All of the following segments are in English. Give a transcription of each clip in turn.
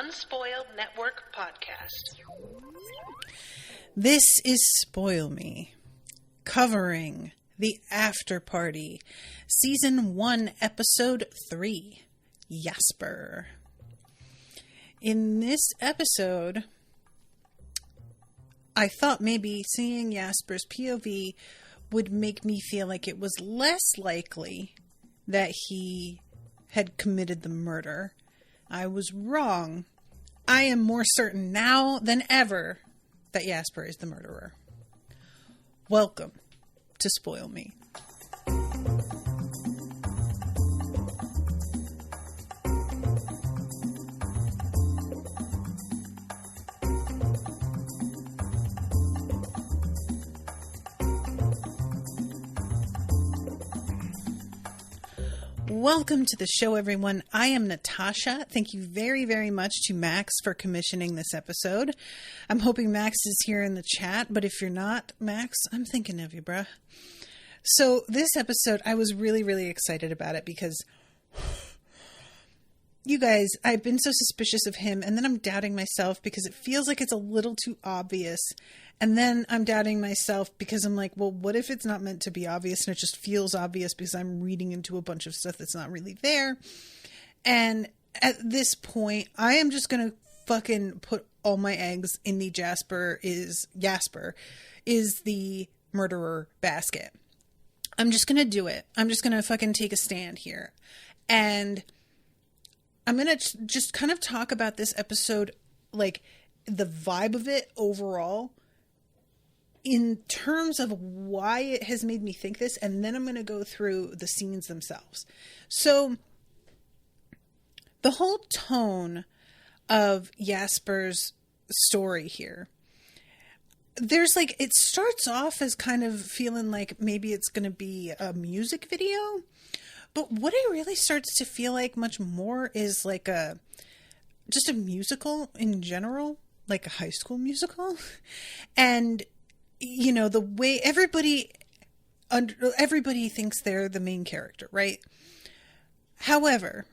Unspoiled Network podcast. This is Spoil Me, covering the Afterparty, Season 1, Episode 3, Yasper. In this episode, I thought maybe seeing Yasper's POV would make me feel like it was less likely that he had committed the murder. I was wrong. I am more certain now than ever that Yasper is the murderer. Welcome to Spoil Me. Welcome to the show, everyone. I am Natasha. Thank you very, very much to Max for commissioning this episode. I'm hoping Max is here in the chat, but if you're not, Max, I'm thinking of you, bruh. So this episode, I was really, really excited about it because, you guys, I've been so suspicious of him, and then I'm doubting myself because it feels like it's a little too obvious. And then I'm doubting myself because I'm like, well, what if it's not meant to be obvious and it just feels obvious because I'm reading into a bunch of stuff that's not really there? And at this point, I am just going to fucking put all my eggs in the Yasper is the murderer basket. I'm just going to do it. I'm just going to fucking take a stand here. And I'm going to just kind of talk about this episode, like the vibe of it overall, in terms of why it has made me think this, and then I'm going to go through the scenes themselves. So, the whole tone of Yasper's story here, there's like, it starts off as kind of feeling like maybe it's going to be a music video, but what it really starts to feel like much more is like just a musical in general, like a high school musical. And you know, the way everybody thinks they're the main character, right? However,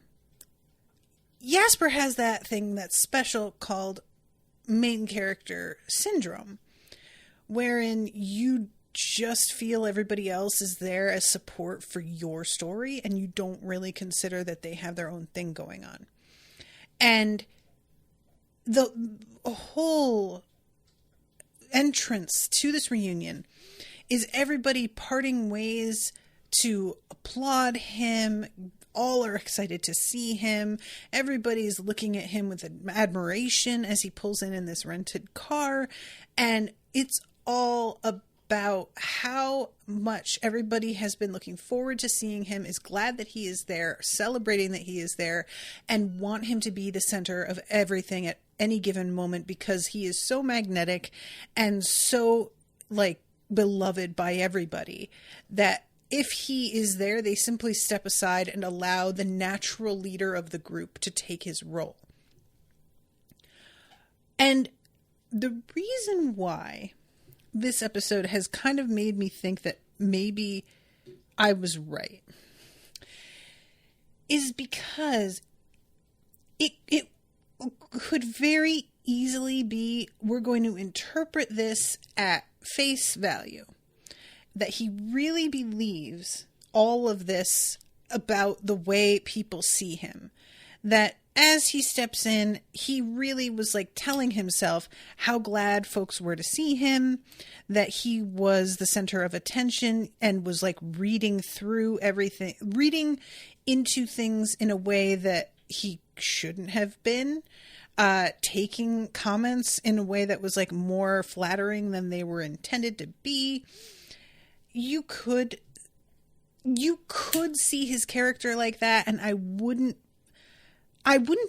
Yasper has that thing that's special called main character syndrome, wherein you just feel everybody else is there as support for your story, and you don't really consider that they have their own thing going on. And the whole entrance to this reunion is everybody parting ways to applaud him. All are excited to see him. Everybody's looking at him with admiration as he pulls in this rented car. And it's all about how much everybody has been looking forward to seeing him, is glad that he is there, celebrating that he is there, and want him to be the center of everything at any given moment because he is so magnetic and so like beloved by everybody that if he is there, they simply step aside and allow the natural leader of the group to take his role. And the reason why this episode has kind of made me think that maybe I was right is because it could very easily be, we're going to interpret this at face value, that he really believes all of this about the way people see him, that as he steps in, he really was like telling himself how glad folks were to see him, that he was the center of attention and was like reading through everything, reading into things in a way that he shouldn't have been, taking comments in a way that was like more flattering than they were intended to be. You could see his character like that, and I wouldn't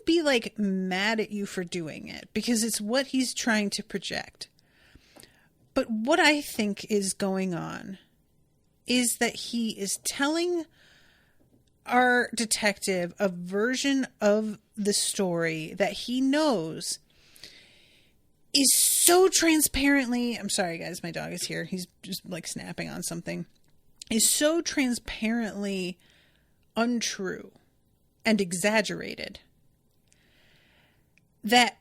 be like mad at you for doing it because it's what he's trying to project. But what I think is going on is that he is telling our detective a version of the story that he knows is so transparently, I'm sorry guys, my dog is here. He's just like snapping on something. Is so transparently untrue and exaggerated that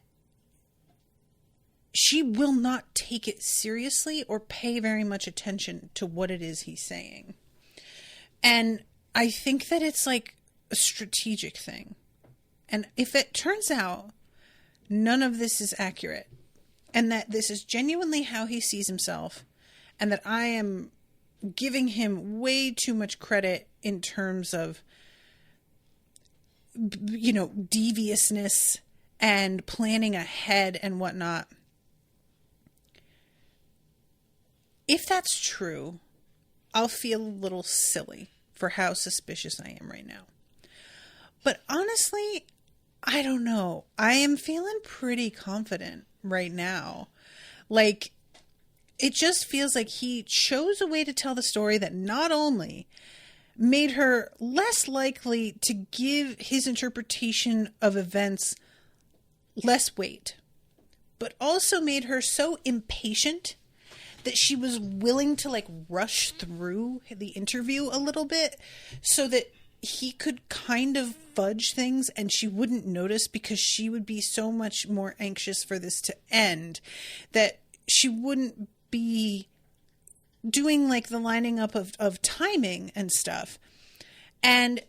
she will not take it seriously or pay very much attention to what it is he's saying. And I think that it's like a strategic thing. And if it turns out none of this is accurate, and that this is genuinely how he sees himself, and that I am giving him way too much credit in terms of, you know, deviousness and planning ahead and whatnot. If that's true, I'll feel a little silly for how suspicious I am right now. But honestly, I don't know. I am feeling pretty confident right now. Like, it just feels like he chose a way to tell the story that not only made her less likely to give his interpretation of events less weight, but also made her so impatient that she was willing to like rush through the interview a little bit so that he could kind of fudge things and she wouldn't notice, because she would be so much more anxious for this to end that she wouldn't be doing like the lining up of timing and stuff. And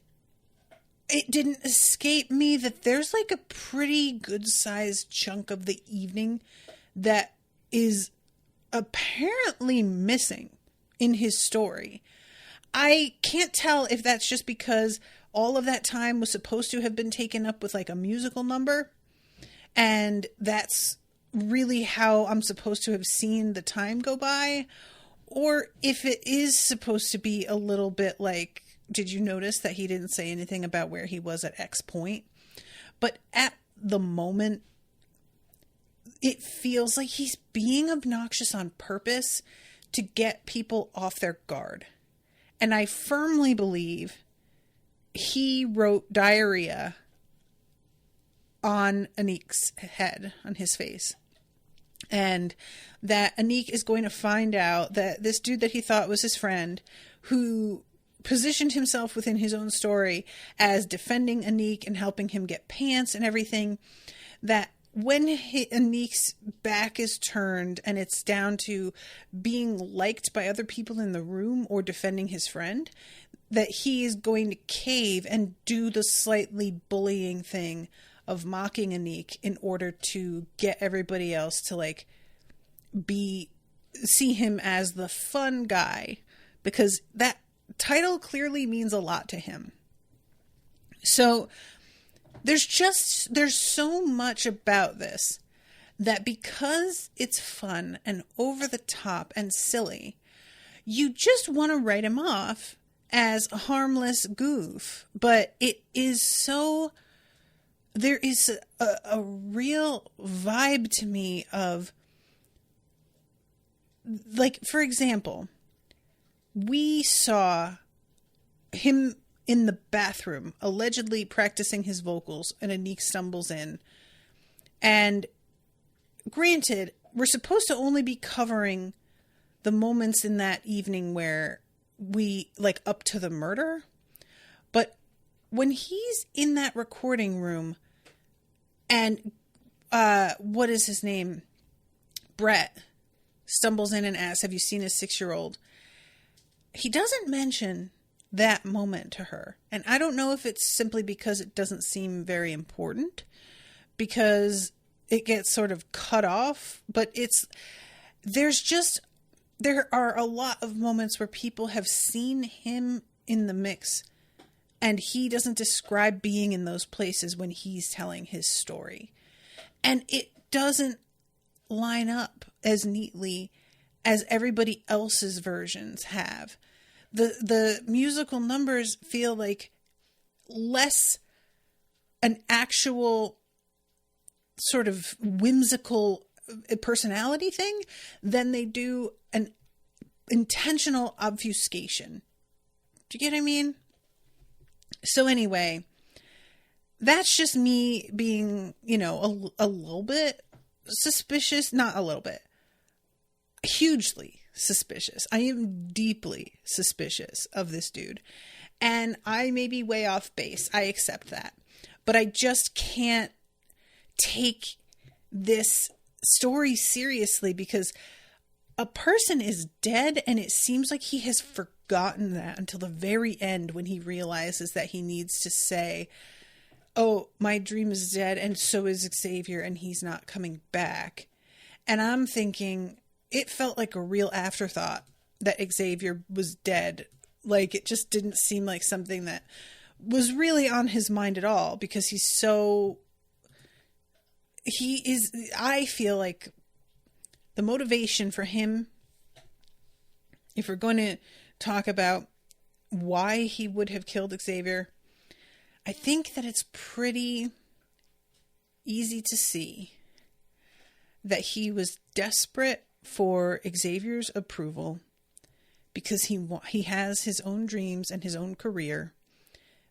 it didn't escape me that there's like a pretty good sized chunk of the evening that is apparently missing in his story. I can't tell if that's just because all of that time was supposed to have been taken up with like a musical number, and that's really how I'm supposed to have seen the time go by, or if it is supposed to be a little bit like, did you notice that he didn't say anything about where he was at X point? But at the moment, it feels like he's being obnoxious on purpose to get people off their guard. And I firmly believe he wrote diarrhea on Anik's head, on his face. And that Anik is going to find out that this dude that he thought was his friend, who positioned himself within his own story as defending Anik and helping him get pants and everything, that when Anik's back is turned and it's down to being liked by other people in the room or defending his friend, that he is going to cave and do the slightly bullying thing of mocking Anik in order to get everybody else to like see him as the fun guy, because that title clearly means a lot to him. So there's so much about this that, because it's fun and over the top and silly, you just want to write him off as a harmless goof. But it is so, there is a real vibe to me of, like, for example, we saw him in the bathroom, allegedly practicing his vocals, and Anik stumbles in. And granted, we're supposed to only be covering the moments in that evening where we, like, up to the murder. But when he's in that recording room and, what is his name? Brett stumbles in and asks, have you seen a 6-year-old? He doesn't mention that moment to her. And I don't know if it's simply because it doesn't seem very important, because it gets sort of cut off, but there are a lot of moments where people have seen him in the mix and he doesn't describe being in those places when he's telling his story. And it doesn't line up as neatly as everybody else's versions have. The musical numbers feel like less an actual sort of whimsical personality thing than they do an intentional obfuscation. Do you get what I mean? So anyway, that's just me being, a little bit suspicious. Not a little bit. Hugely suspicious. I am deeply suspicious of this dude. And I may be way off base. I accept that. But I just can't take this story seriously, because a person is dead and it seems like he has forgotten that until the very end, when he realizes that he needs to say, oh, my dream is dead and so is Xavier and he's not coming back. And I'm thinking, it felt like a real afterthought that Xavier was dead. Like, it just didn't seem like something that was really on his mind at all, because I feel like the motivation for him, if we're going to talk about why he would have killed Xavier, I think that it's pretty easy to see that he was desperate for Xavier's approval, because he has his own dreams and his own career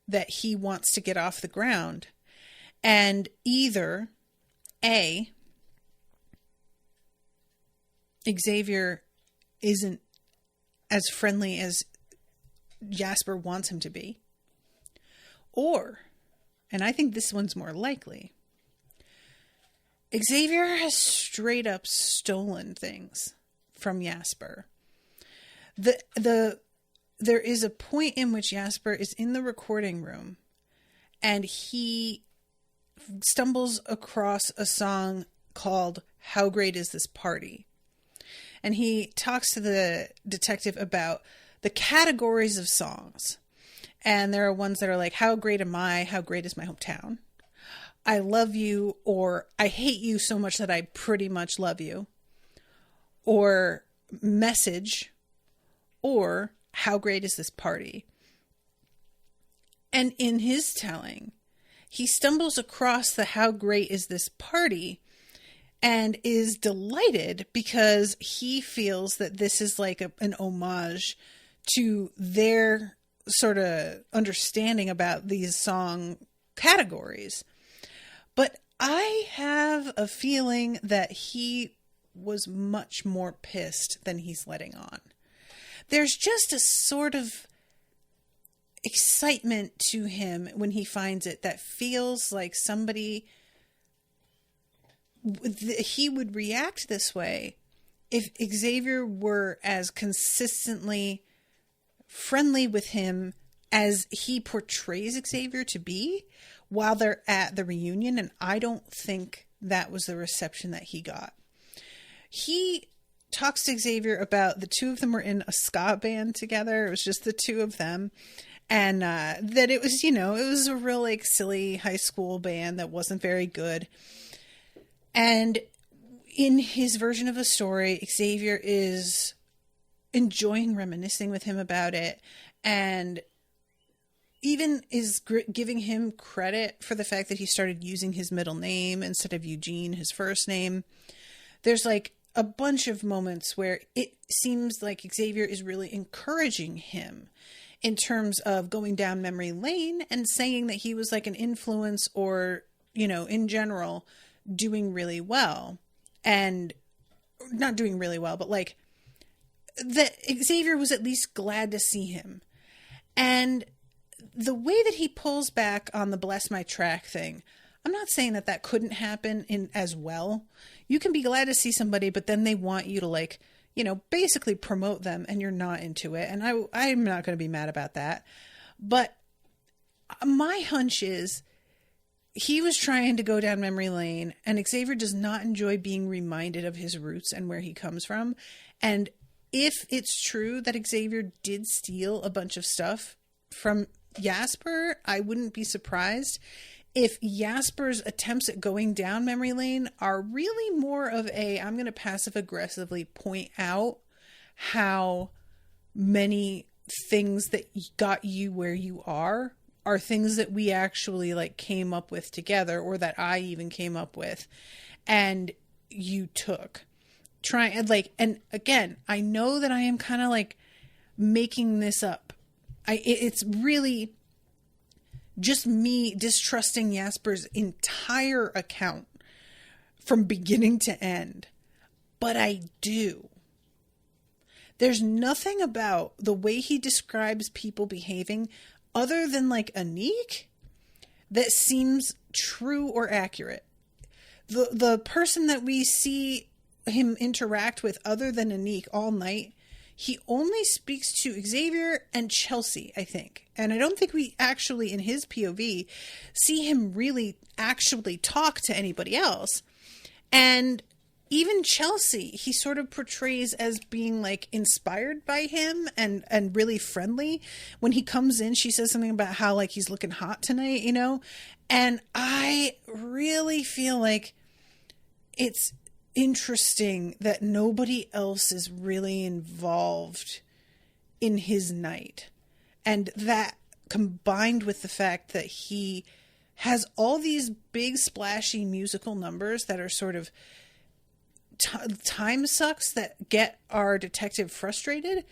that he wants to get off the ground. And either A, Xavier isn't as friendly as Yasper wants him to be, or, and I think this one's more likely, Xavier has straight up stolen things from Yasper. There is a point in which Yasper is in the recording room and he stumbles across a song called How Great Is This Party? And he talks to the detective about the categories of songs. And there are ones that are like, how great am I? How great is my hometown? I love you, or I hate you so much that I pretty much love you. Or message, or how great is this party? And in his telling, he stumbles across the how great is this party and is delighted because he feels that this is like an homage to their sort of understanding about these song categories. But I have a feeling that he was much more pissed than he's letting on. There's just a sort of excitement to him when he finds it that feels like somebody, he would react this way if Xavier were as consistently friendly with him as he portrays Xavier to be while they're at the reunion. And I don't think that was the reception that he got. He talks to Xavier about the two of them were in a ska band together. It was just the two of them. And that it was, it was a real like silly high school band that wasn't very good. And in his version of a story, Xavier is enjoying reminiscing with him about it, and even is giving him credit for the fact that he started using his middle name instead of Eugene, his first name. There's like a bunch of moments where it seems like Xavier is really encouraging him in terms of going down memory lane and saying that he was like an influence, or, in general, doing really well. And not doing really well, but like that Xavier was at least glad to see him. And the way that he pulls back on the bless my track thing, I'm not saying that couldn't happen in as well. You can be glad to see somebody, but then they want you to like, basically promote them, and you're not into it. And I'm not going to be mad about that. But my hunch is he was trying to go down memory lane, and Xavier does not enjoy being reminded of his roots and where he comes from. And if it's true that Xavier did steal a bunch of stuff from Yasper, I wouldn't be surprised if Yasper's attempts at going down memory lane are really more of I'm going to passive aggressively point out how many things that got you where you are things that we actually like came up with together, or that I even came up with and you took. And again, I know that I am kind of like making this up. It's really just me distrusting Yasper's entire account from beginning to end. But I do. There's nothing about the way he describes people behaving other than like Anik that seems true or accurate. the person that we see him interact with other than Anik all night, he only speaks to Xavier and Chelsea, I think. And I don't think we actually, in his POV, see him really actually talk to anybody else. And even Chelsea, he sort of portrays as being like inspired by him and really friendly. When he comes in, she says something about how like he's looking hot tonight, you know? And I really feel like it's interesting that nobody else is really involved in his night. And that combined with the fact that he has all these big splashy musical numbers that are sort of time sucks that get our detective frustrated.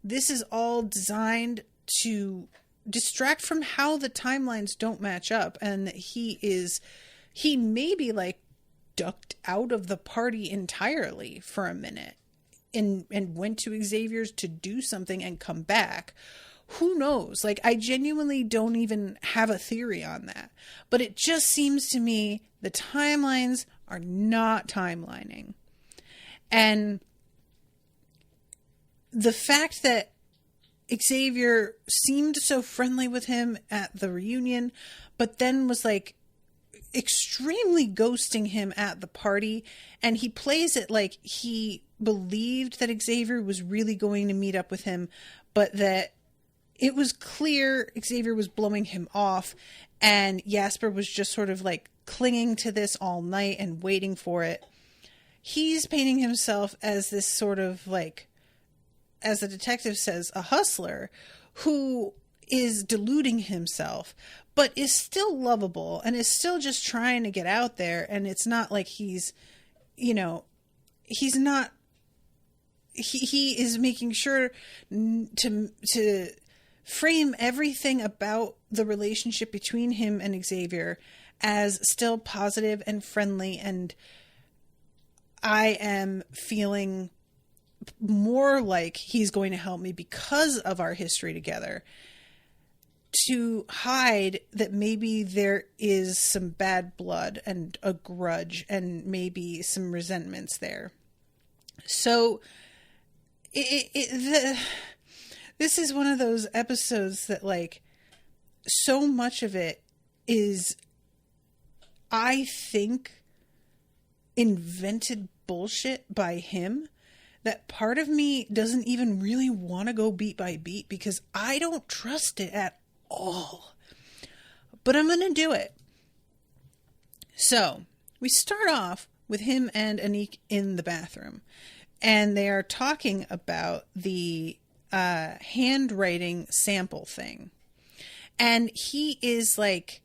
This is all designed to distract from how the timelines don't match up, and he may be like ducked out of the party entirely for a minute and went to Xavier's to do something and come back. Who knows? Like, I genuinely don't even have a theory on that. But it just seems to me the timelines are not timelining. And the fact that Xavier seemed so friendly with him at the reunion, but then was like extremely ghosting him at the party, and he plays it like he believed that Xavier was really going to meet up with him, but that it was clear Xavier was blowing him off, and Yasper was just sort of like clinging to this all night and waiting for it. He's painting himself as this sort of like, as the detective says, a hustler who is deluding himself, but is still lovable and is still just trying to get out there. And it's not like he's, you know, he's not, he is making sure to frame everything about the relationship between him and Xavier as still positive and friendly. And I am feeling more like he's going to help me because of our history together, to hide that maybe there is some bad blood and a grudge and maybe some resentments there. So this is one of those episodes that, like, so much of it is, I think, invented bullshit by him, that part of me doesn't even really want to go beat by beat because I don't trust it at all. But I'm going to do it. So we start off with him and Anik in the bathroom, and they are talking about the handwriting sample thing. And he is like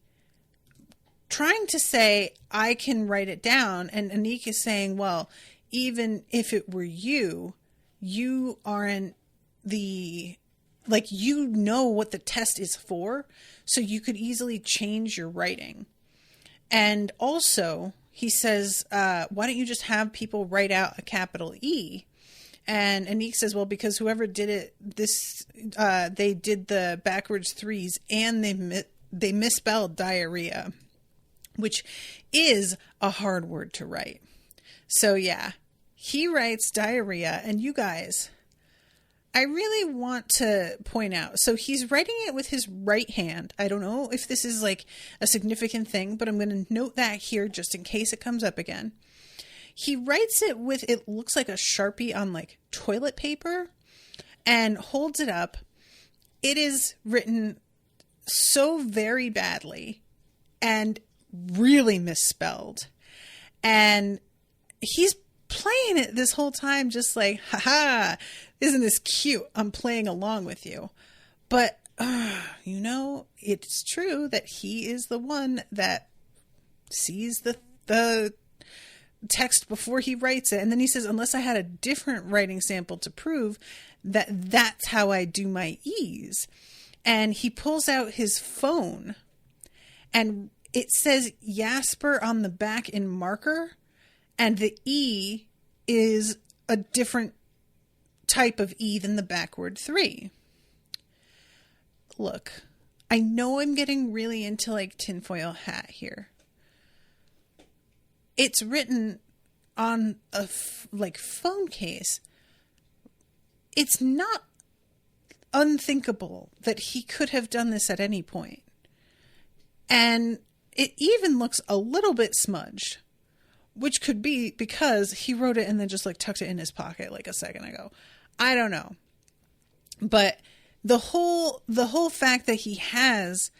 trying to say, I can write it down. And Anik is saying, well, even if it were you, you aren't the, like, you know what the test is for, so you could easily change your writing. And also, he says, why don't you just have people write out a capital E? And Anik says, well, because whoever did it, they did the backwards threes, and they misspelled diarrhea, which is a hard word to write. So yeah, he writes diarrhea, and you guys, I really want to point out, so he's writing it with his right hand. I don't know if this is like a significant thing, but I'm going to note that here just in case it comes up again. He writes it with, it looks like a Sharpie on like toilet paper, and holds it up. It is written so very badly and really misspelled. And he's playing it this whole time just like, haha, isn't this cute? I'm playing along with you. But, you know, it's true that he is the one that sees the text before he writes it. And then he says, unless I had a different writing sample to prove that that's how I do my E's. And he pulls out his phone, and it says Yasper on the back in marker, and the E is a different type of E than the backward 3. Look, I know I'm getting really into like tinfoil hat here, it's written on a phone case. It's not unthinkable that he could have done this at any point. And it even looks a little bit smudged, which could be because he wrote it and then just like tucked it in his pocket like a second ago. I don't know. But the whole fact that he has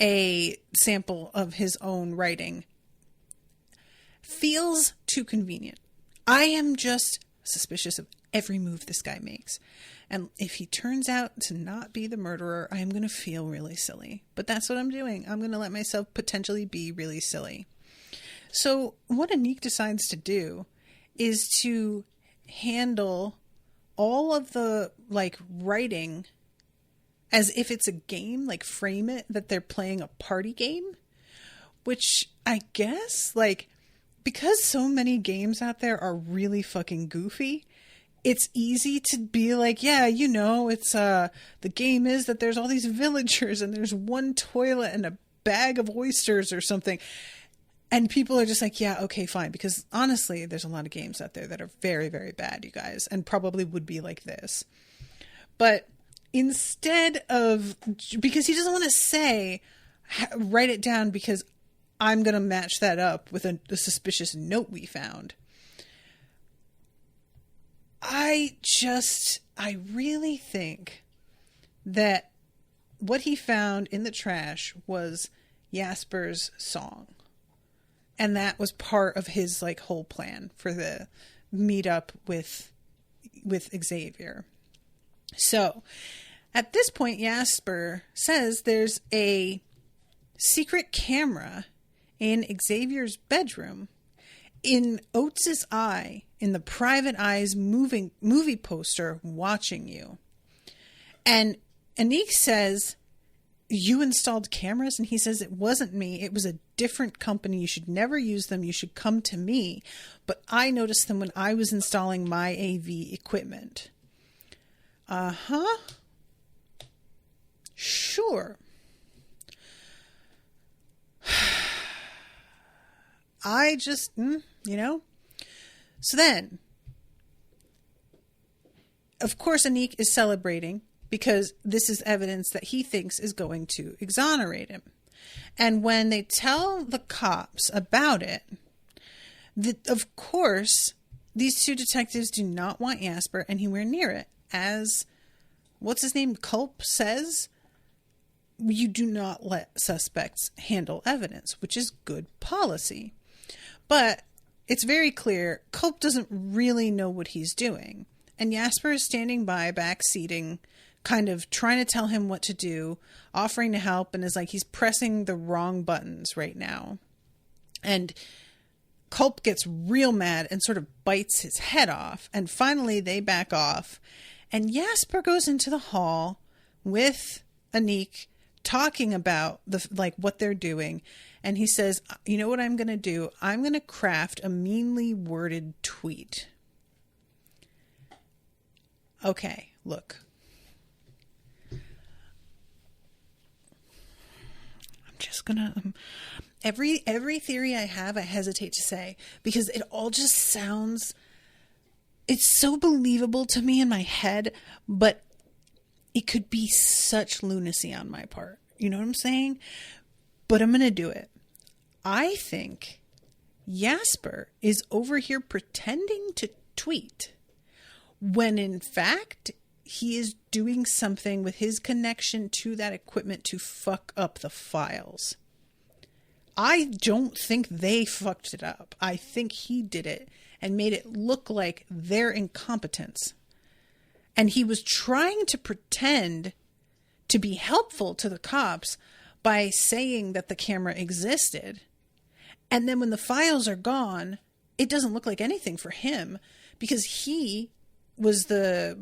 a sample of his own writing feels too convenient. I am just suspicious of every move this guy makes. And if he turns out to not be the murderer, I am going to feel really silly. But that's what I'm doing. I'm going to let myself potentially be really silly. So what Anik decides to do is to handle all of the writing as if it's a game, frame it that they're playing a party game, which I guess because so many games out there are really fucking goofy, it's easy to be like, yeah, it's the game is that there's all these villagers and there's one toilet and a bag of oysters or something. And people are just like, yeah, okay, fine. Because honestly, there's a lot of games out there that are very, very bad, you guys, and probably would be like this. But instead of, because he doesn't want to say, write it down because I'm going to match that up with a suspicious note we found. I really think that what he found in the trash was Yasper's song. And that was part of his whole plan for the meetup with Xavier. So at this point, Yasper says there's a secret camera in Xavier's bedroom in Oates' eye, in the private eye's movie poster, watching you. And Anik says, you installed cameras? And he says, it wasn't me. It was a different company. You should never use them. You should come to me. But I noticed them when I was installing my AV equipment. Uh-huh. Sure. I just, So then, of course, Anik is celebrating because this is evidence that he thinks is going to exonerate him. And when they tell the cops about it, of course, these two detectives do not want Yasper anywhere near it. As, what's his name, Culp says, you do not let suspects handle evidence, which is good policy. But it's very clear Culp doesn't really know what he's doing. And Yasper is standing by, backseating, kind of trying to tell him what to do, offering to help, and is like he's pressing the wrong buttons right now. And Culp gets real mad and sort of bites his head off. And finally they back off. And Yasper goes into the hall with Anik, talking about what they're doing. And he says, you know what I'm going to do? I'm going to craft a meanly worded tweet. Okay, look. I'm just going to... Every theory I have, I hesitate to say. Because it all just sounds... It's so believable to me in my head, but it could be such lunacy on my part. You know what I'm saying? But I'm going to do it. I think Yasper is over here pretending to tweet when in fact he is doing something with his connection to that equipment to fuck up the files. I don't think they fucked it up. I think he did it and made it look like their incompetence. And he was trying to pretend to be helpful to the cops by saying that the camera existed. And then when the files are gone, it doesn't look like anything for him because he was the,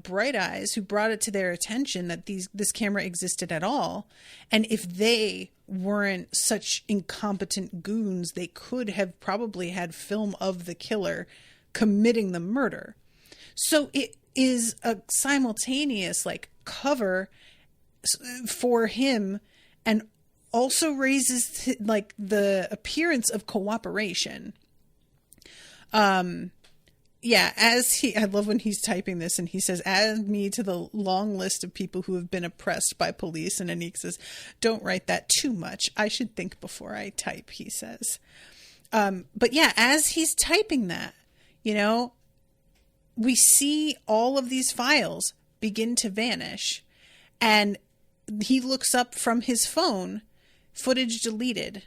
bright eyes who brought it to their attention that this camera existed at all. And if they weren't such incompetent goons, they could have probably had film of the killer committing the murder. So it is a simultaneous cover for him, and also raises the appearance of cooperation. Yeah, I love when he's typing this and he says, add me to the long list of people who have been oppressed by police. And Anik says, don't write that too much. I should think before I type, he says. But yeah, as he's typing that, you know, we see all of these files begin to vanish. And he looks up from his phone, footage deleted.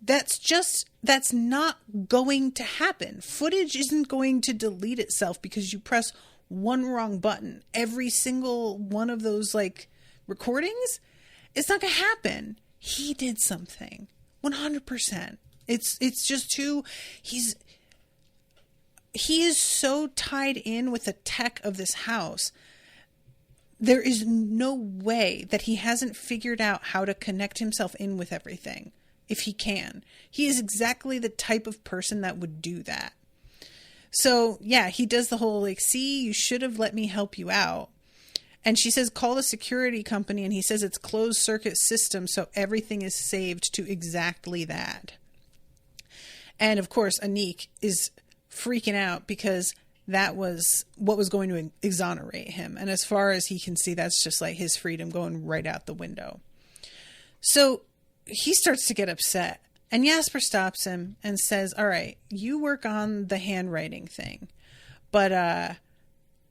That's not going to happen. Footage isn't going to delete itself because you press one wrong button. Every single one of those like recordings, it's not going to happen. He did something. 100%. It's just too, he is so tied in with the tech of this house. There is no way that he hasn't figured out how to connect himself in with everything. If he can. He is exactly the type of person that would do that. So yeah, he does the whole like, see, you should have let me help you out. And she says, call the security company. And he says it's closed circuit system. So everything is saved to exactly that. And of course, Anik is freaking out because that was what was going to exonerate him. And as far as he can see, that's just like his freedom going right out the window. So he starts to get upset, and Yasper stops him and says, all right, you work on the handwriting thing, but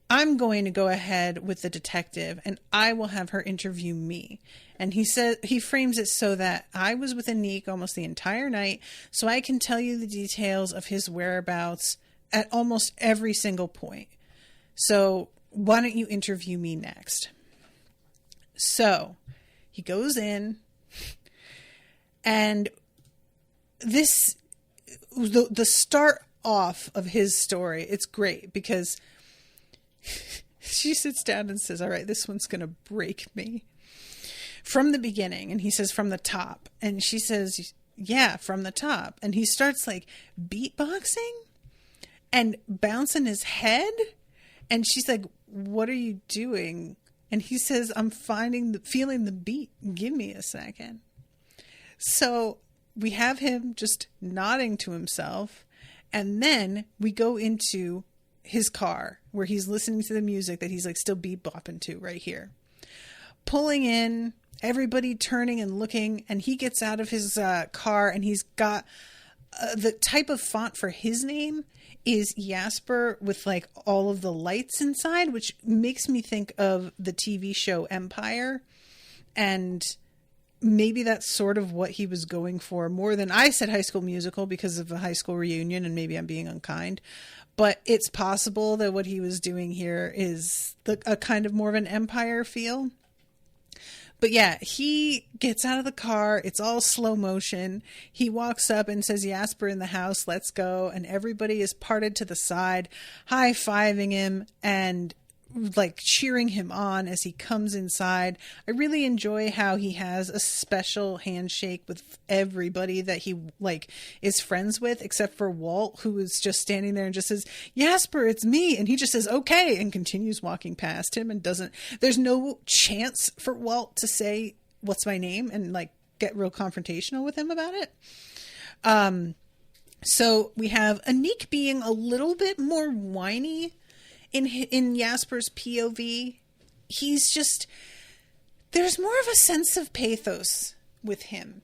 I'm going to go ahead with the detective and I will have her interview me. And he said, he frames it so that I was with Anik almost the entire night, so I can tell you the details of his whereabouts at almost every single point. So why don't you interview me next? So he goes in. And this, the start off of his story, it's great because she sits down and says, all right, this one's going to break me. From the beginning. And he says, from the top. And she says, yeah, from the top. And he starts like beatboxing and bouncing his head. And she's like, what are you doing? And he says, I'm feeling the beat. Give me a second. So we have him just nodding to himself. And then we go into his car where he's listening to the music that he's like still beat-bopping to right here. Pulling in, everybody turning and looking. And he gets out of his car and he's got the type of font for his name is Yasper with like all of the lights inside, which makes me think of the TV show Empire. And maybe that's sort of what he was going for more than I said High School Musical because of a high school reunion, and maybe I'm being unkind, but it's possible that what he was doing here is a kind of more of an Empire feel. But yeah, he gets out of the car. It's all slow motion. He walks up and says, Yasper in the house, let's go. And everybody is parted to the side, high-fiving him and like cheering him on as he comes inside. I really enjoy how he has a special handshake with everybody that he like is friends with, except for Walt, who is just standing there and just says, Yasper, it's me. And he just says, okay, and continues walking past him and there's no chance for Walt to say, what's my name? And like get real confrontational with him about it. So we have Anik being a little bit more whiny in Yasper's POV. He's just, there's more of a sense of pathos with him.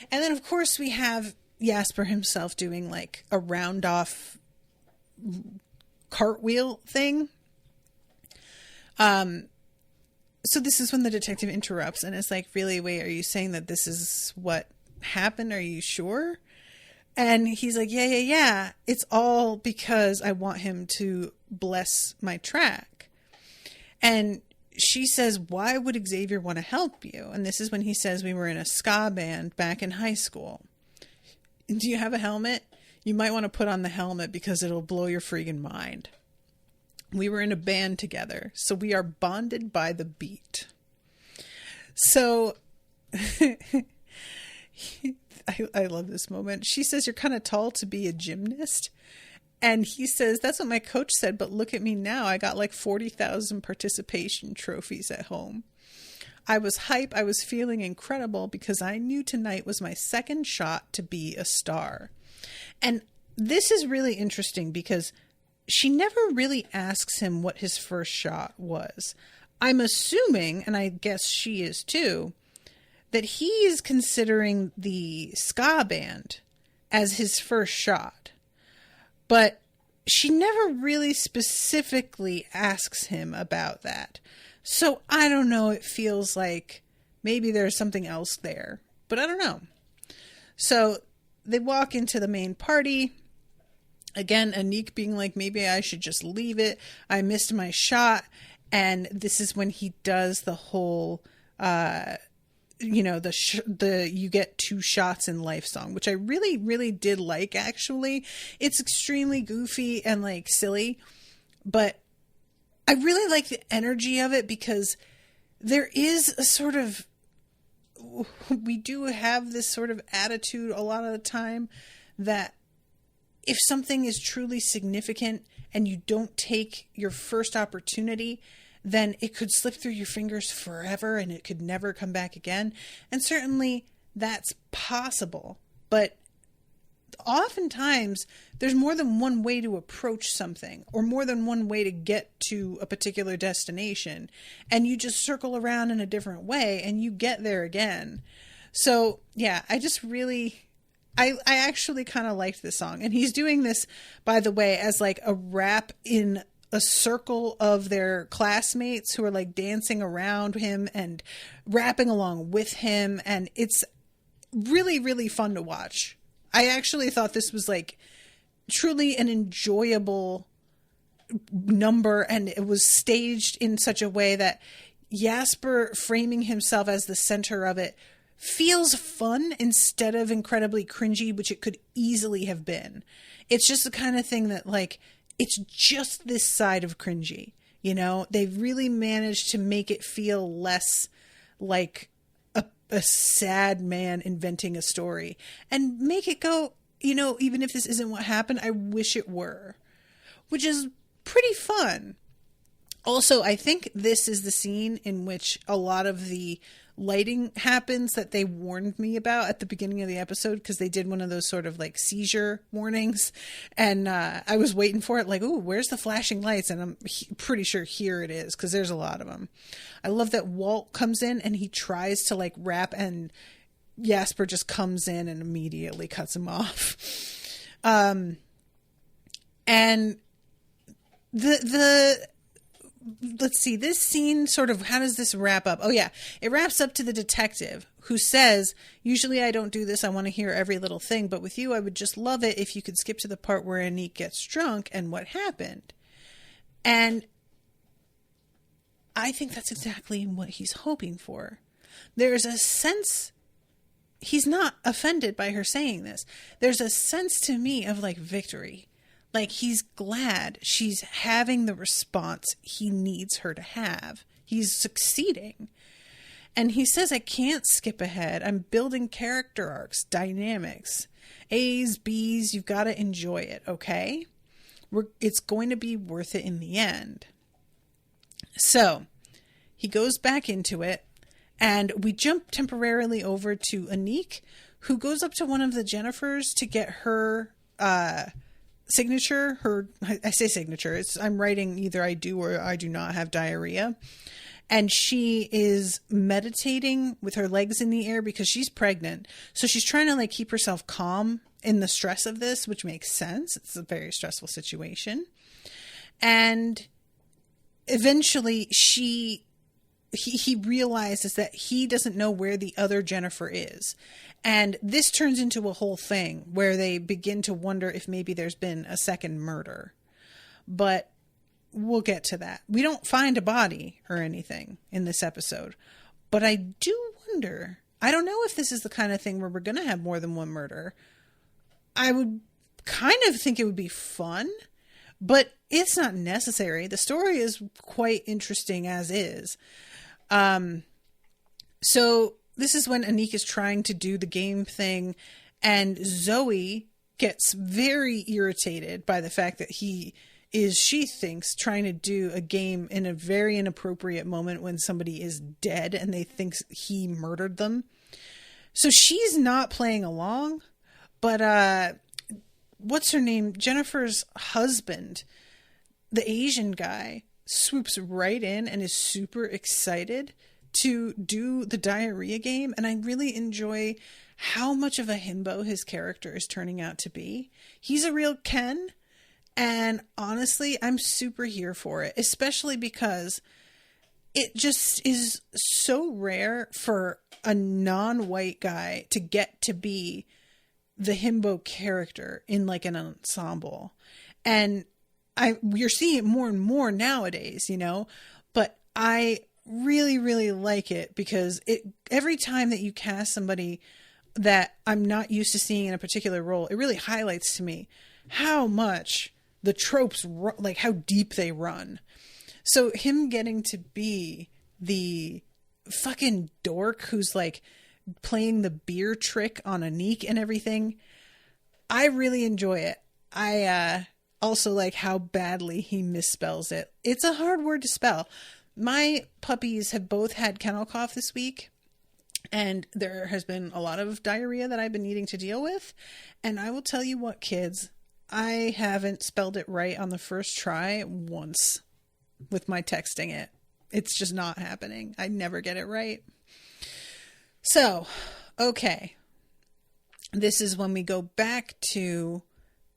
And then of course we have Yasper himself doing like a round off cartwheel thing. So this is when the detective interrupts and is like, really, wait, are you saying that this is what happened? Are you sure? And he's like, yeah. It's all because I want him to bless my track. And she says, why would Xavier want to help you? And this is when he says, we were in a ska band back in high school. Do you have a helmet? You might want to put on the helmet because it'll blow your friggin' mind. We were in a band together, so we are bonded by the beat. So I love this moment. She says, you're kind of tall to be a gymnast. And he says, that's what my coach said, but look at me now. I got like 40,000 participation trophies at home. I was hype. I was feeling incredible because I knew tonight was my second shot to be a star. And this is really interesting because she never really asks him what his first shot was. I'm assuming, and I guess she is too, that he is considering the ska band as his first shot. But she never really specifically asks him about that. So I don't know, it feels like maybe there's something else there, but I don't know. So they walk into the main party. Again, Anik being like, maybe I should just leave it. I missed my shot. And this is when he does the whole, you get 2 shots in life song, which I really, really did like, actually. It's extremely goofy and like silly, but I really like the energy of it because there is a sort of, we do have this sort of attitude a lot of the time that if something is truly significant and you don't take your first opportunity, then it could slip through your fingers forever and it could never come back again. And certainly that's possible. But oftentimes there's more than one way to approach something or more than one way to get to a particular destination. And you just circle around in a different way and you get there again. So yeah, I just really... I actually kind of liked this song. And he's doing this, by the way, as like a rap in a circle of their classmates who are like dancing around him and rapping along with him. And it's really, really fun to watch. I actually thought this was like truly an enjoyable number, and it was staged in such a way that Yasper framing himself as the center of it feels fun instead of incredibly cringy, which it could easily have been. It's just the kind of thing that like, it's just this side of cringy, you know? They've really managed to make it feel less like a sad man inventing a story and make it go, you know, even if this isn't what happened, I wish it were, which is pretty fun. Also, I think this is the scene in which a lot of the lighting happens that they warned me about at the beginning of the episode, because they did one of those sort of like seizure warnings, and I was waiting for it like, ooh, where's the flashing lights? And I'm pretty sure here it is, because there's a lot of them. I love that Walt comes in and he tries to like rap and Yasper just comes in and immediately cuts him off. And let's see, this scene sort of, how does this wrap up? Oh yeah, it wraps up to the detective who says, usually I don't do this, I want to hear every little thing, but with you I would just love it if you could skip to the part where Anik gets drunk and what happened. And I think that's exactly what he's hoping for. There's a sense, he's not offended by her saying this. There's a sense to me of like victory. Like he's glad she's having the response he needs her to have. He's succeeding. And he says, I can't skip ahead. I'm building character arcs, dynamics, A's, B's. You've got to enjoy it, okay? It's going to be worth it in the end. So he goes back into it, and we jump temporarily over to Anik, who goes up to one of the Jennifers to get her signature. I say signature. I'm writing either I do or I do not have diarrhea. And she is meditating with her legs in the air because she's pregnant. So she's trying to like keep herself calm in the stress of this, which makes sense. It's a very stressful situation. And eventually he realizes that he doesn't know where the other Jennifer is. And this turns into a whole thing where they begin to wonder if maybe there's been a second murder. But we'll get to that. We don't find a body or anything in this episode. But I do wonder, I don't know if this is the kind of thing where we're going to have more than one murder. I would kind of think it would be fun, but it's not necessary. The story is quite interesting as is. So this is when Anik is trying to do the game thing, and Zoe gets very irritated by the fact that he is, she thinks, trying to do a game in a very inappropriate moment when somebody is dead and they think he murdered them. So she's not playing along, but what's her name? Jennifer's husband, the Asian guy, swoops right in and is super excited to do the diarrhea game. And I really enjoy how much of a himbo his character is turning out to be. He's a real Ken. And honestly, I'm super here for it, especially because it just is so rare for a non-white guy to get to be the himbo character in like an ensemble. And you're seeing it more and more nowadays, you know, but I really, really like it because every time that you cast somebody that I'm not used to seeing in a particular role, it really highlights to me how much the tropes, like how deep they run. So him getting to be the fucking dork who's like playing the beer trick on Anik and everything, I really enjoy it. I also like how badly he misspells it. It's a hard word to spell. My puppies have both had kennel cough this week, and there has been a lot of diarrhea that I've been needing to deal with. And I will tell you what, kids, I haven't spelled it right on the first try once with my texting it. It's just not happening. I never get it right. So, okay. This is when we go back to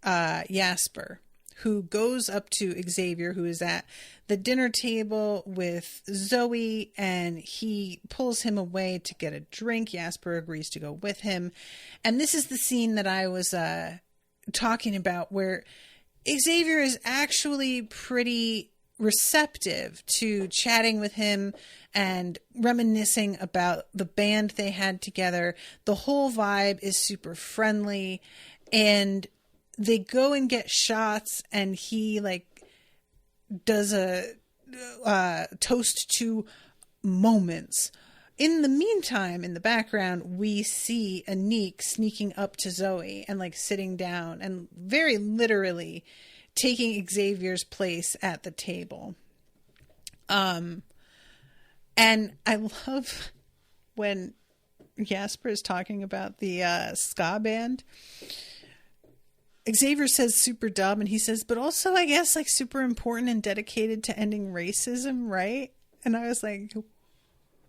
Yasper, who goes up to Xavier, who is at the dinner table with Zoe, and he pulls him away to get a drink. Yasper agrees to go with him. And this is the scene that I was talking about, where Xavier is actually pretty receptive to chatting with him and reminiscing about the band they had together. The whole vibe is super friendly, and they go and get shots, and he like does a toast to moments. In the meantime, in the background, we see Anik sneaking up to Zoe and like sitting down and very literally taking Xavier's place at the table. And I love when Yasper is talking about the ska band. Xavier says super dumb, and he says, but also I guess like super important and dedicated to ending racism, right? And I was like,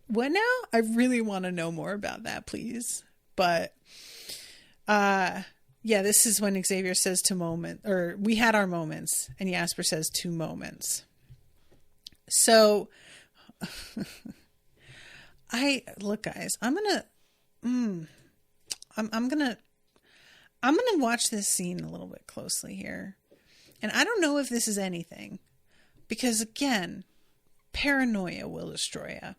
what now? I really want to know more about that, please. But yeah, this is when Xavier says to moment, or we had our moments, and Yasper says 2 moments. So look, guys, I'm gonna watch this scene a little bit closely here. And I don't know if this is anything, because again, paranoia will destroy you.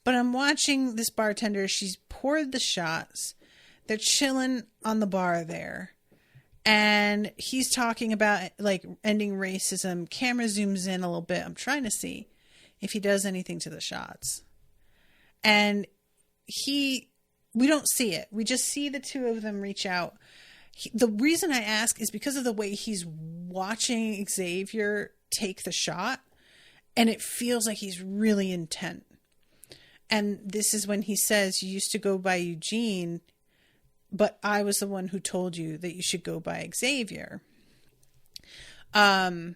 But I'm watching this bartender. She's poured the shots. They're chilling on the bar there. And he's talking about like ending racism. Camera zooms in a little bit. I'm trying to see if he does anything to the shots. And we don't see it. We just see the 2 of them reach out. The reason I ask is because of the way he's watching Xavier take the shot. And it feels like he's really intent. And this is when he says, you used to go by Eugene, but I was the one who told you that you should go by Xavier. And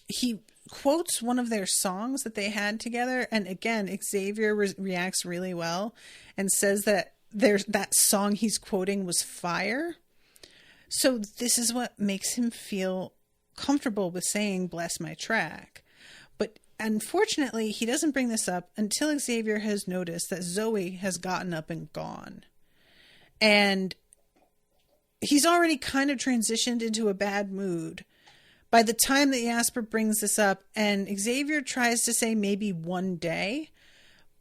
he quotes one of their songs that they had together. And again, Xavier reacts really well and says that that song he's quoting was fire. So this is what makes him feel comfortable with saying, bless my track. But unfortunately, he doesn't bring this up until Xavier has noticed that Zoe has gotten up and gone. And he's already kind of transitioned into a bad mood by the time that Yasper brings this up, and Xavier tries to say maybe one day,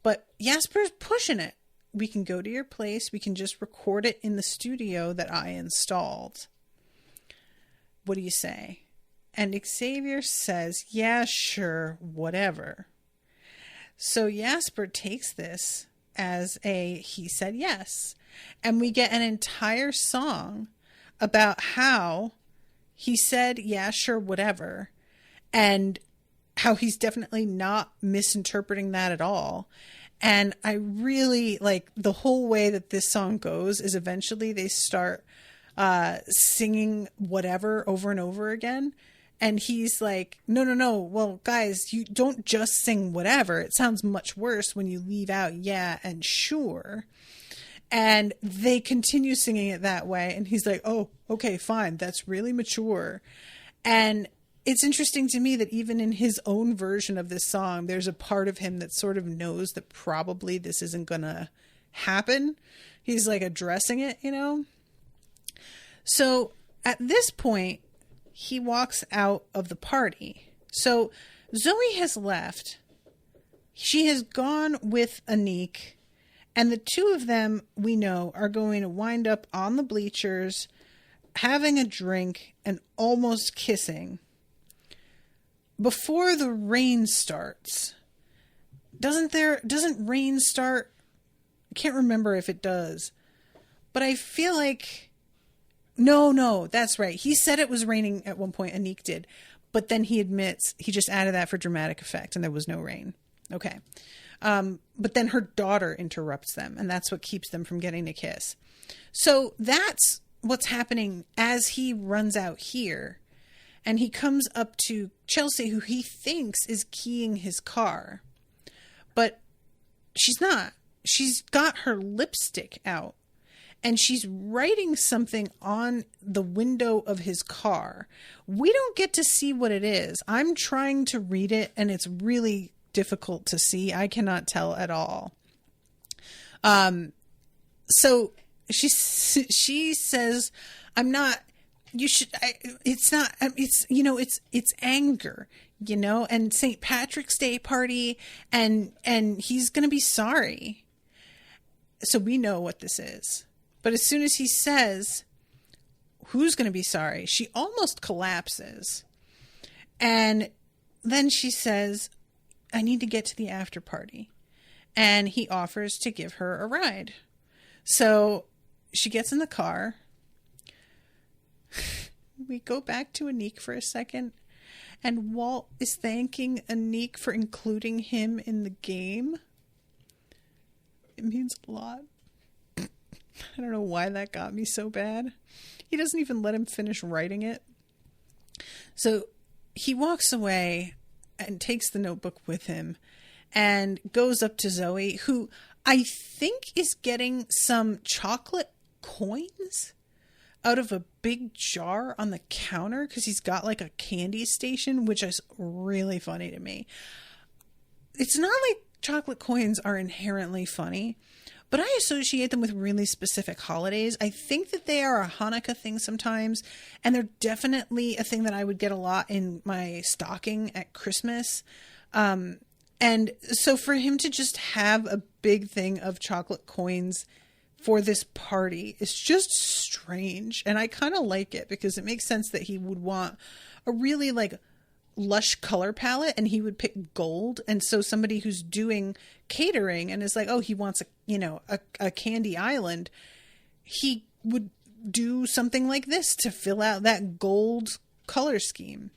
but Yasper's pushing it. We can go to your place. We can just record it in the studio that I installed. What do you say? And Xavier says, yeah, sure, whatever. So Yasper takes this as he said yes. And we get an entire song about how he said, yeah, sure, whatever. And how he's definitely not misinterpreting that at all. And I really like the whole way that this song goes is eventually they start singing whatever over and over again. And he's like, no. Well, guys, you don't just sing whatever. It sounds much worse when you leave out yeah and sure. And they continue singing it that way. And he's like, oh, okay, fine. That's really mature. And it's interesting to me that even in his own version of this song, there's a part of him that sort of knows that probably this isn't going to happen. He's like addressing it, you know? So at this point, he walks out of the party. So Zoe has left. She has gone with Anik. And the two of them, we know, are going to wind up on the bleachers, having a drink, and almost kissing before the rain starts. Doesn't rain start? I can't remember if it does. But I feel like... No, that's right. He said it was raining at one point, Anik did. But then he admits he just added that for dramatic effect and there was no rain. Okay. But then her daughter interrupts them, and that's what keeps them from getting a kiss. So that's what's happening as he runs out here. And he comes up to Chelsea, who he thinks is keying his car. But she's not. She's got her lipstick out. And she's writing something on the window of his car. We don't get to see what it is. I'm trying to read it, and it's really difficult to see. I cannot tell at all. So she says, I'm not, you should, it's not, it's, you know, it's anger, you know, and St. Patrick's Day party, and he's going to be sorry. So we know what this is. But as soon as he says, who's going to be sorry? She almost collapses. And then she says, I need to get to the after party. And he offers to give her a ride. So she gets in the car. We go back to Anik for a second. And Walt is thanking Anik for including him in the game. It means a lot. I don't know why that got me so bad. He doesn't even let him finish writing it. So he walks away and takes the notebook with him and goes up to Zoe, who I think is getting some chocolate coins out of a big jar on the counter because he's got like a candy station, which is really funny to me. It's not like chocolate coins are inherently funny, but I associate them with really specific holidays. I think that they are a Hanukkah thing sometimes, and they're definitely a thing that I would get a lot in my stocking at Christmas. And so for him to just have a big thing of chocolate coins for this party is just strange. And I kind of like it because it makes sense that he would want a really like lush color palette and he would pick gold. And so somebody who's doing catering and is like, oh, he wants a candy island, he would do something like this to fill out that gold color scheme.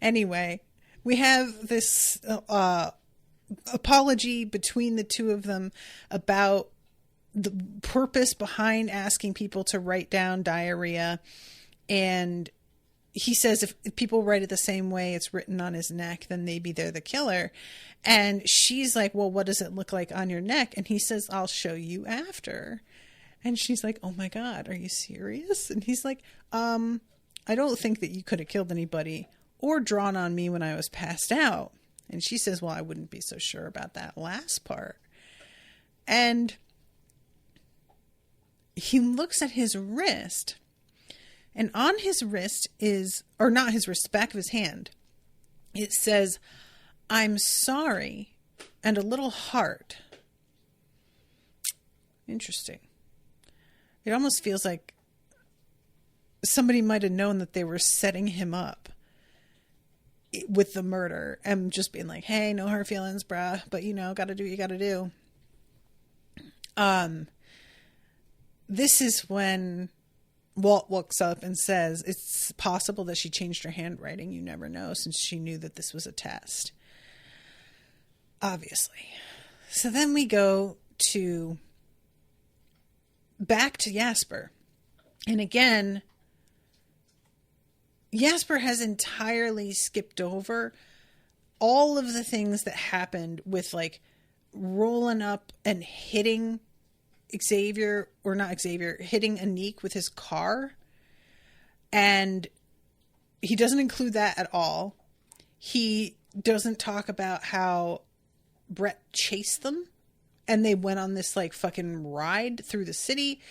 Anyway, we have this apology between the two of them about the purpose behind asking people to write down diarrhea. And he says if people write it the same way it's written on his neck, then maybe they're the killer. And she's like, well, what does it look like on your neck? And he says, I'll show you after. And she's like, oh my God, are you serious? And he's like, I don't think that you could have killed anybody or drawn on me when I was passed out. And she says, well, I wouldn't be so sure about that last part. And he looks at his wrist, and on his wrist is, or not his wrist, back of his hand, it says, I'm sorry, and a little heart. Interesting. It almost feels like somebody might have known that they were setting him up with the murder and just being like, hey, no hard feelings, bruh, but gotta do what you gotta do. This is when Walt walks up and says, it's possible that she changed her handwriting. You never know, since she knew that this was a test. Obviously. So then we go to back to Yasper. And again, Yasper has entirely skipped over all of the things that happened with like rolling up and hitting Xavier, or not Xavier, hitting Anique with his car. And he doesn't include that at all. He doesn't talk about how Brett chased them and they went on this like fucking ride through the city.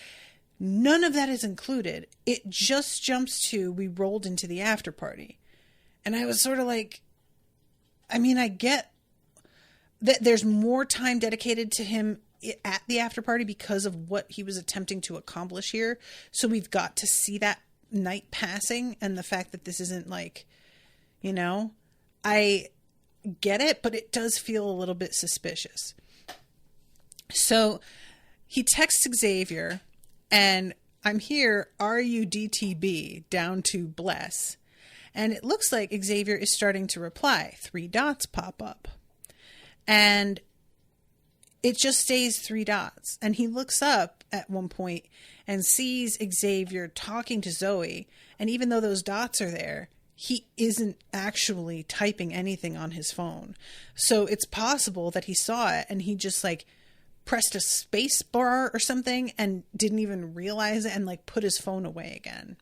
None of that is included. It just jumps to, we rolled into the after party. And I was sort of like, I mean, I get that there's more time dedicated to him at the after party because of what he was attempting to accomplish here. So we've got to see that night passing, and the fact that this isn't like, you know, I get it, but it does feel a little bit suspicious. So he texts Xavier, and I'm here, RUDTB, down to bless. And it looks like Xavier is starting to reply. 3 dots pop up. And it just stays 3 dots. And he looks up at one point and sees Xavier talking to Zoe. And even though those dots are there, he isn't actually typing anything on his phone. So it's possible that he saw it and he just like pressed a space bar or something and didn't even realize it and like put his phone away again.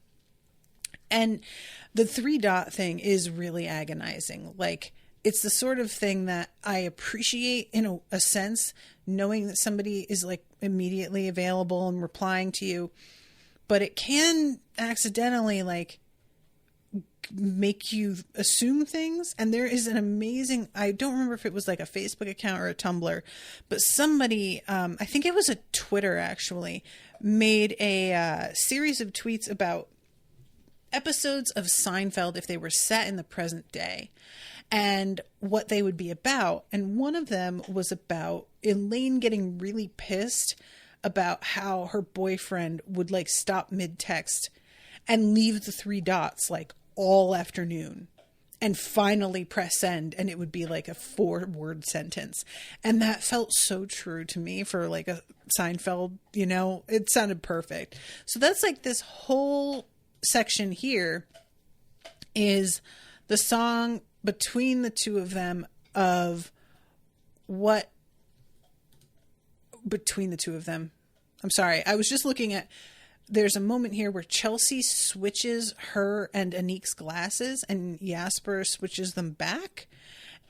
And the 3 dot thing is really agonizing. Like, it's the sort of thing that I appreciate in a sense, knowing that somebody is like immediately available and replying to you, but it can accidentally like make you assume things. And there is an amazing, I don't remember if it was like a Facebook account or a Tumblr, but somebody, I think it was a Twitter actually, made a series of tweets about episodes of Seinfeld if they were set in the present day and what they would be about. And one of them was about Elaine getting really pissed about how her boyfriend would like stop mid-text and leave the 3 dots like all afternoon and finally press send, and it would be like a 4-word sentence. And that felt so true to me for like a Seinfeld, you know, it sounded perfect. So that's like this whole section here is the song between the two of them of what between the two of them. I'm sorry. I was just looking at, there's a moment here where Chelsea switches her and Anique's glasses and Yasper switches them back.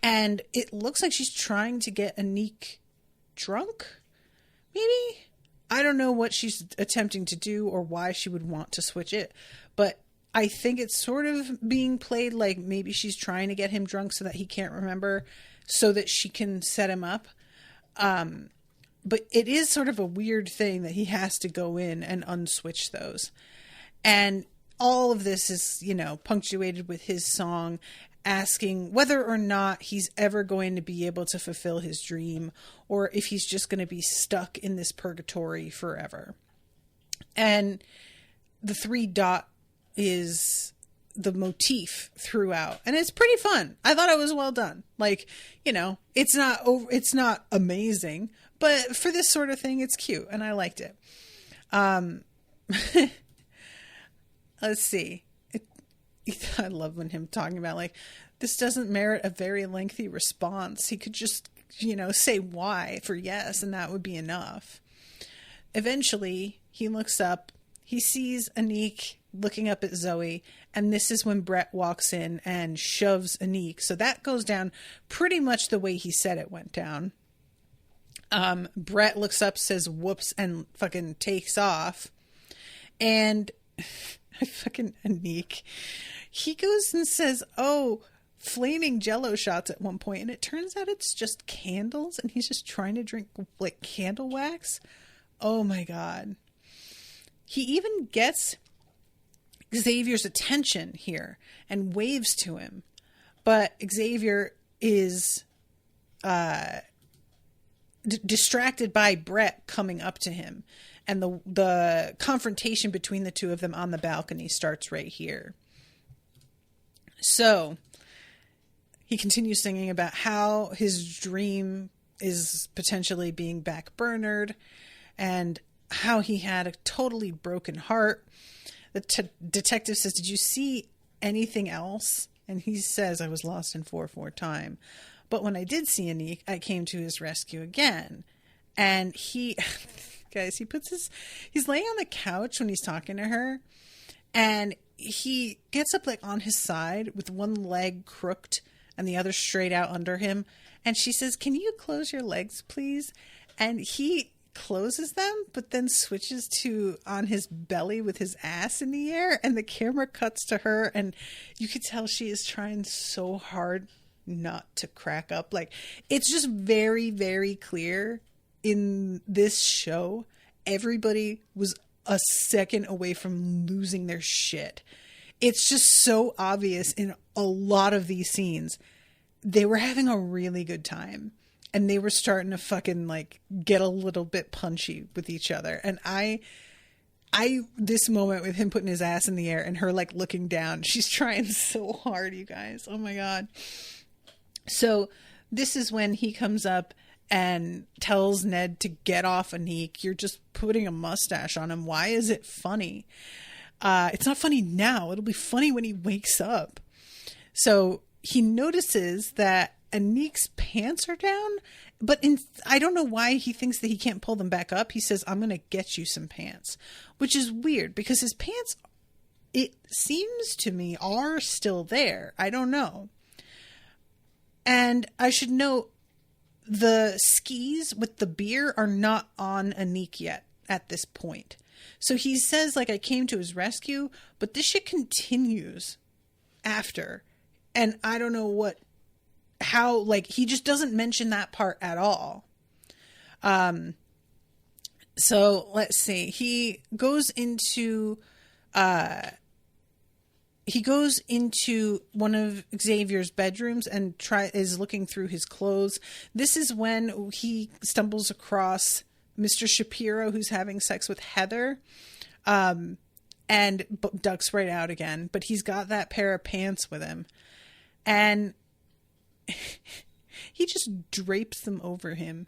And it looks like she's trying to get Anique drunk. Maybe? I don't know what she's attempting to do or why she would want to switch it, but I think it's sort of being played like maybe she's trying to get him drunk so that he can't remember so that she can set him up. But it is sort of a weird thing that he has to go in and unswitch those. And all of this is, you know, punctuated with his song asking whether or not he's ever going to be able to fulfill his dream or if he's just going to be stuck in this purgatory forever. And the 3 dot is the motif throughout, and it's pretty fun. I thought it was well done. Like, you know, it's not amazing, but for this sort of thing, it's cute, and I liked it. Let's see. I love when him talking about like, this doesn't merit a very lengthy response. He could just, you know, say why for yes, and that would be enough. Eventually, he looks up. He sees Anique looking up at Zoe, and this is when Brett walks in and shoves Anique. So that goes down pretty much the way he said it went down. Brett looks up, says whoops, and fucking takes off. And fucking Anique, he goes and says, oh, flaming jello shots at one point, and it turns out it's just candles, and he's just trying to drink like candle wax. Oh my god. He even gets Xavier's attention here and waves to him, but Xavier is distracted by Brett coming up to him, and the confrontation between the two of them on the balcony starts right here. So he continues singing about how his dream is potentially being backburnered, and how he had a totally broken heart. The detective says, did you see anything else? And he says, I was lost in 4-4 time. But when I did see Anik, I came to his rescue again. And he, guys, he's laying on the couch when he's talking to her. And he gets up like on his side with one leg crooked and the other straight out under him. And she says, can you close your legs, please? And he closes them, but then switches to on his belly with his ass in the air. And the camera cuts to her. And you could tell she is trying so hard not to crack up. Like, it's just very, very clear in this show. Everybody was a second away from losing their shit. It's just so obvious in a lot of these scenes. They were having a really good time and they were starting to fucking like get a little bit punchy with each other. And this moment with him putting his ass in the air and her like looking down, she's trying so hard, you guys. Oh my God. So this is when he comes up and tells Ned to get off Anik. You're just putting a mustache on him. Why is it funny? It's not funny now. It'll be funny when he wakes up. So he notices that Anik's pants are down, but I don't know why he thinks that he can't pull them back up. He says, I'm going to get you some pants, which is weird because his pants, it seems to me, are still there. I don't know. And I should note, the skis with the beer are not on Anik yet at this point. So he says, like, I came to his rescue, but this shit continues after. And I don't know how, like, he just doesn't mention that part at all. So let's see. He goes into one of Xavier's bedrooms and is looking through his clothes. This is when he stumbles across Mr. Shapiro, who's having sex with Heather, and ducks right out again. But he's got that pair of pants with him. And he just drapes them over him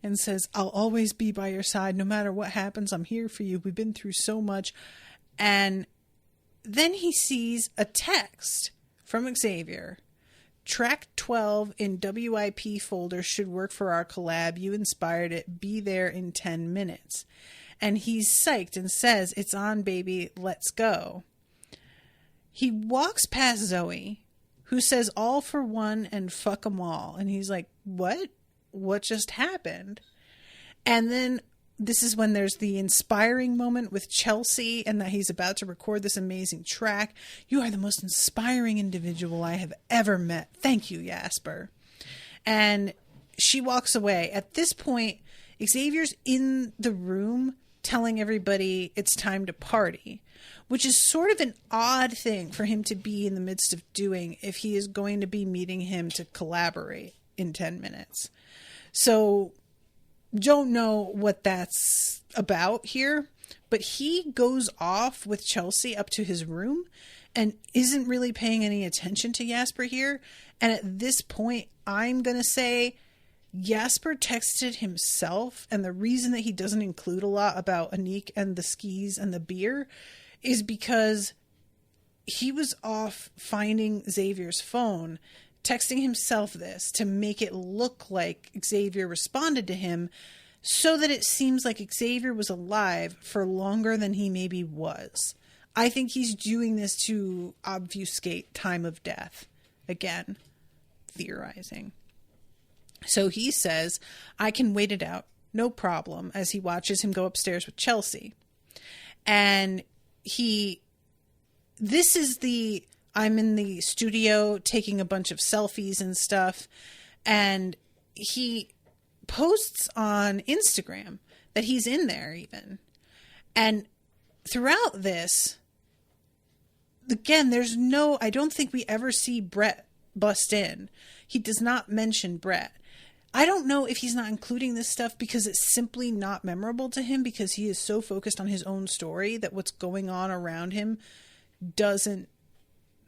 and says, I'll always be by your side. No matter what happens, I'm here for you. We've been through so much. And then he sees a text from Xavier. Track 12 in WIP folder should work for our collab. You inspired it. Be there in 10 minutes. And he's psyched and says, it's on, baby. Let's go. He walks past Zoe, who says all for one and fuck 'em all. And he's like, what? What just happened? And then this is when there's the inspiring moment with Chelsea and that he's about to record this amazing track. You are the most inspiring individual I have ever met. Thank you, Yasper. And she walks away. At this point, Xavier's in the room telling everybody it's time to party, which is sort of an odd thing for him to be in the midst of doing if he is going to be meeting him to collaborate in 10 minutes. So don't know what that's about here, but he goes off with Chelsea up to his room and isn't really paying any attention to Yasper here. And at this point, I'm going to say Yasper texted himself, and the reason that he doesn't include a lot about Anik and the skis and the beer is because he was off finding Xavier's phone, texting himself this to make it look like Xavier responded to him so that it seems like Xavier was alive for longer than he maybe was. I think he's doing this to obfuscate time of death. Again, theorizing. So he says, I can wait it out, no problem, as he watches him go upstairs with Chelsea. And I'm in the studio taking a bunch of selfies and stuff, and he posts on Instagram that he's in there even. And throughout this, again, I don't think we ever see Brett bust in. He does not mention Brett. I don't know if he's not including this stuff because it's simply not memorable to him because he is so focused on his own story that what's going on around him doesn't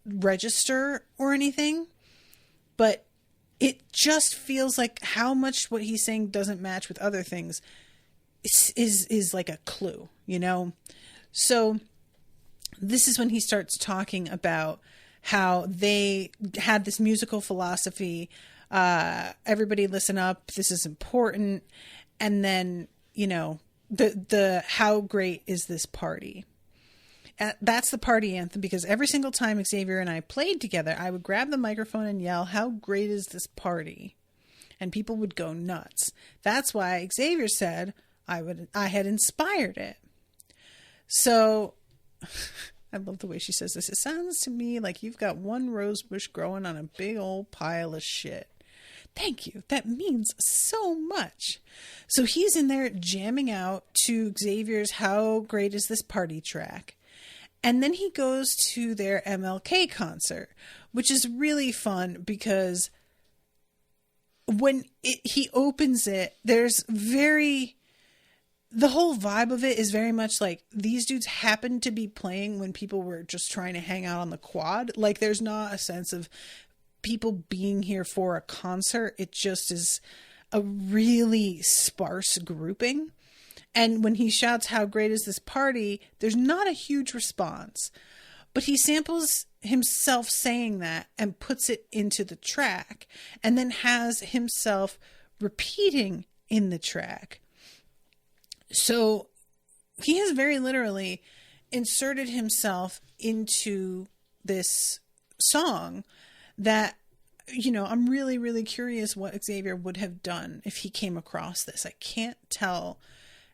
register or anything. But it just feels like how much what he's saying doesn't match with other things. is like a clue, you know? So this is when he starts talking about how they had this musical philosophy. Everybody listen up. This is important. And then, you know, the how great is this party? That's the party anthem, because every single time Xavier and I played together, I would grab the microphone and yell, how great is this party? And people would go nuts. That's why Xavier said I had inspired it. So I love the way she says this. It sounds to me like you've got one rose bush growing on a big old pile of shit. Thank you. That means so much. So he's in there jamming out to Xavier's How Great Is This Party track. And then he goes to their MLK concert, which is really fun because when he opens it, the whole vibe of it is very much like these dudes happened to be playing when people were just trying to hang out on the quad. Like there's not a sense of people being here for a concert. It just is a really sparse grouping. And when he shouts, how great is this party? There's not a huge response, but he samples himself saying that and puts it into the track and then has himself repeating in the track. So he has very literally inserted himself into this song that, you know, I'm really, really curious what Xavier would have done if he came across this. I can't tell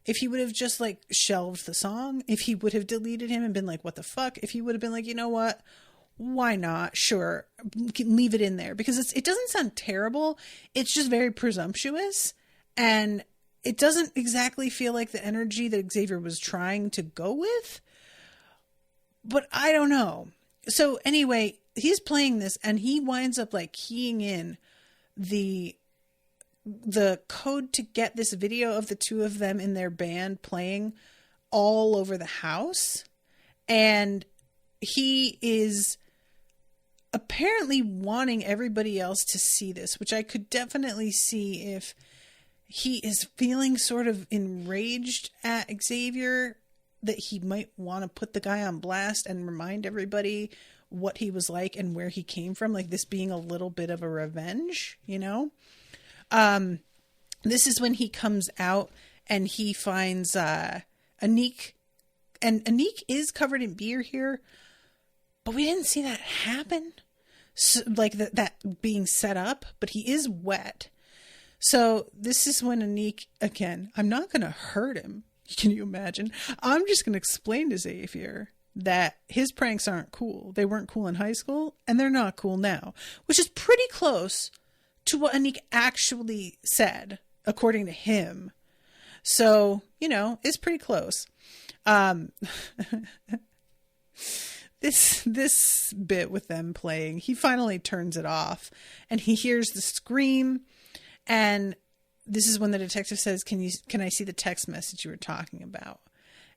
if he would have just like shelved the song, if he would have deleted him and been like, what the fuck? If he would have been like, you know what? Why not? Sure. Leave it in there, because it doesn't sound terrible. It's just very presumptuous. And it doesn't exactly feel like the energy that Xavier was trying to go with, but I don't know. So anyway, he's playing this and he winds up like keying in the code to get this video of the two of them in their band playing all over the house. And he is apparently wanting everybody else to see this, which I could definitely see if he is feeling sort of enraged at Xavier, that he might want to put the guy on blast and remind everybody what he was like and where he came from, like this being a little bit of a revenge, you know? This is when he comes out and he finds Anik, and Anik is covered in beer here, but we didn't see that happen. So, like that being set up, but he is wet. So this is when Anik, again, I'm not going to hurt him. Can you imagine? I'm just going to explain to Xavier that his pranks aren't cool. They weren't cool in high school and they're not cool now, which is pretty close to what Anik actually said, according to him. So, you know, it's pretty close. This bit with them playing, he finally turns it off and he hears the scream. And this is when the detective says, can I see the text message you were talking about?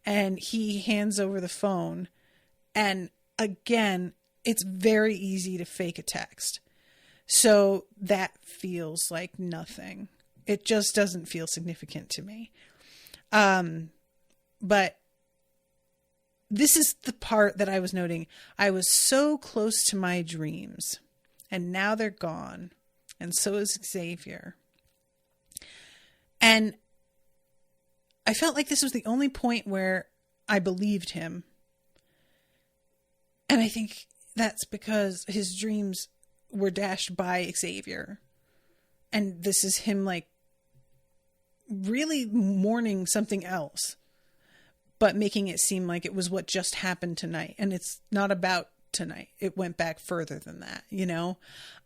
And he hands over the phone. And again, it's very easy to fake a text. So that feels like nothing. It just doesn't feel significant to me. But this is the part that I was noting. I was so close to my dreams and now they're gone. And so is Xavier. And I felt like this was the only point where I believed him. And I think that's because his dreams were dashed by Xavier. And this is him like really mourning something else, but making it seem like it was what just happened tonight. And it's not about tonight. It went back further than that, you know?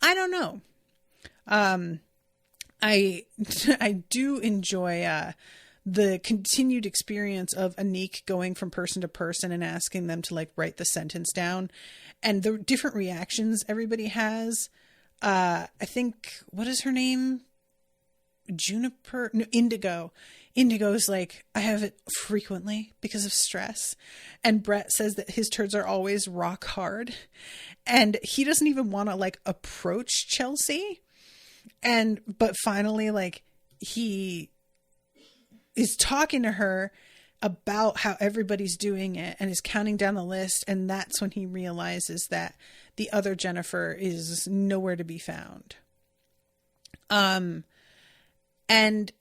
I don't know. I do enjoy the continued experience of Anik going from person to person and asking them to like write the sentence down, and the different reactions everybody has. I think, what is her name? Juniper? No, Indigo. Indigo's like, I have it frequently because of stress. And Brett says that his turds are always rock hard. And he doesn't even want to like approach Chelsea. But finally, like, he is talking to her about how everybody's doing it and is counting down the list. And that's when he realizes that the other Jennifer is nowhere to be found. And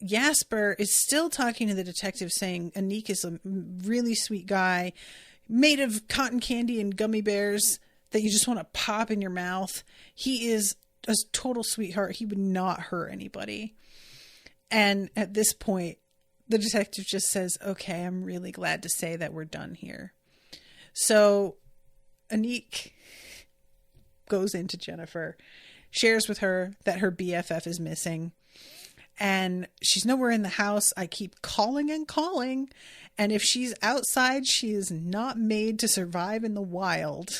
Yasper is still talking to the detective saying Anik is a really sweet guy made of cotton candy and gummy bears that you just want to pop in your mouth. He is a total sweetheart. He would not hurt anybody. And at this point, the detective just says, okay, I'm really glad to say that we're done here. So Anik goes into Jennifer, shares with her that her BFF is missing, and she's nowhere in the house. I keep calling and calling, and if she's outside, she is not made to survive in the wild.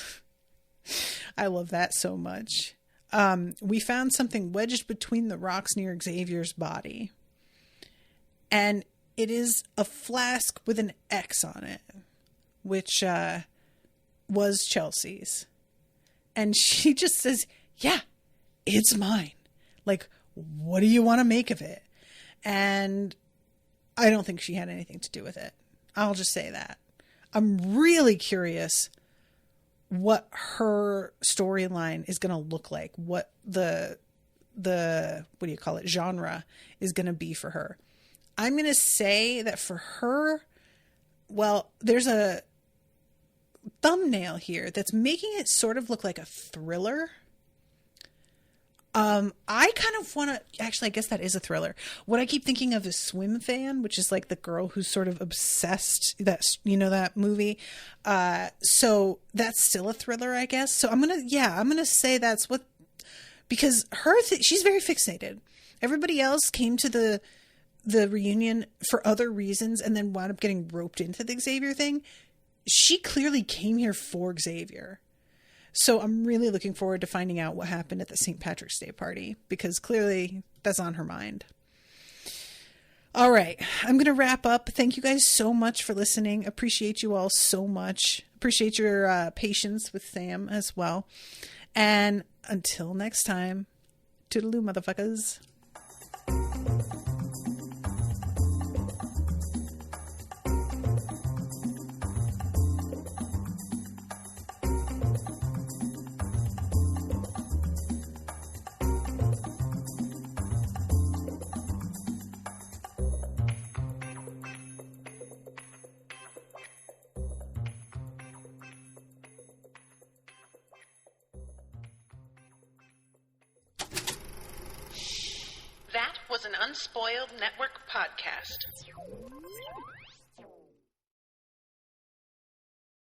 I love that so much. We found something wedged between the rocks near Xavier's body, and it is a flask with an X on it, which was Chelsea's. And she just says, yeah, it's mine. Like, what do you want to make of it? And I don't think she had anything to do with it. I'll just say that. I'm really curious what her storyline is going to look like, what the what do you call it, genre is going to be for her. I'm going to say that for her, well, there's a thumbnail here that's making it sort of look like a thriller. I kind of want to, actually, I guess that is a thriller. What I keep thinking of is Swim Fan, which is like the girl who's sort of obsessed, that's, you know, that movie. So that's still a thriller, I guess. So I'm going to say that's what, because she's very fixated. Everybody else came to the reunion for other reasons and then wound up getting roped into the Xavier thing. She clearly came here for Xavier. So I'm really looking forward to finding out what happened at the St. Patrick's Day party, because clearly that's on her mind. All right, I'm going to wrap up. Thank you guys so much for listening. Appreciate you all so much. Appreciate your patience with Sam as well. And until next time, toodaloo, motherfuckers. That was an Unspoiled Network podcast.